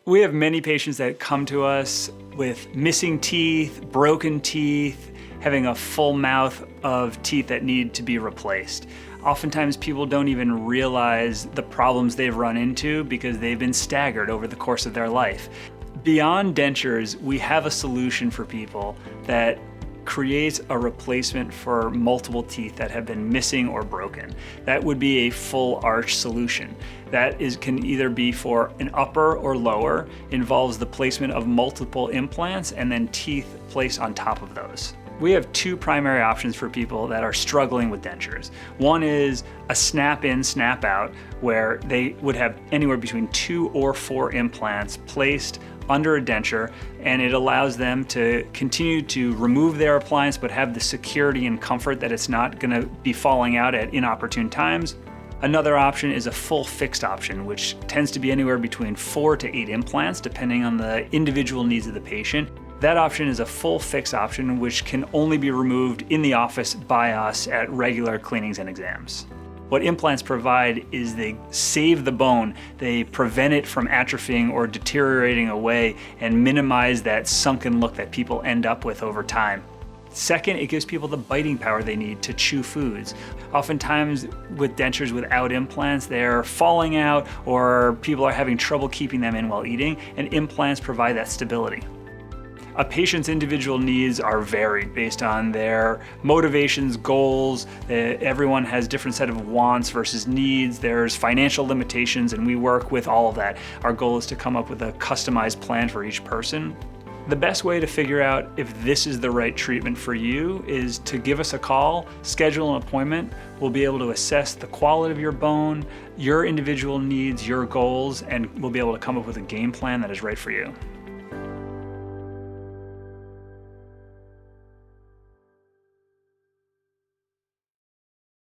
We have many patients that come to us with missing teeth, broken teeth, having a full mouth of teeth that need to be replaced. Oftentimes people don't even realize the problems they've run into because they've been staggered over the course of their life. Beyond dentures, we have a solution for people that creates a replacement for multiple teeth that have been missing or broken. That would be a full arch solution. That can either be for an upper or lower, involves the placement of multiple implants and then teeth placed on top of those. We have two primary options for people that are struggling with dentures. One is a snap in, snap out, where they would have anywhere between 2 or 4 implants placed under a denture, and it allows them to continue to remove their appliance but have the security and comfort that it's not going to be falling out at inopportune times. Another option is a full fixed option, which tends to be anywhere between 4 to 8 implants depending on the individual needs of the patient. That option is a full fixed option which can only be removed in the office by us at regular cleanings and exams. What implants provide is they save the bone, they prevent it from atrophying or deteriorating away and minimize that sunken look that people end up with over time. Second, it gives people the biting power they need to chew foods. Oftentimes with dentures without implants, they're falling out or people are having trouble keeping them in while eating, and implants provide that stability. A patient's individual needs are varied based on their motivations, goals. Everyone has a different set of wants versus needs. There's financial limitations, and we work with all of that. Our goal is to come up with a customized plan for each person. The best way to figure out if this is the right treatment for you is to give us a call, schedule an appointment. We'll be able to assess the quality of your bone, your individual needs, your goals, and we'll be able to come up with a game plan that is right for you.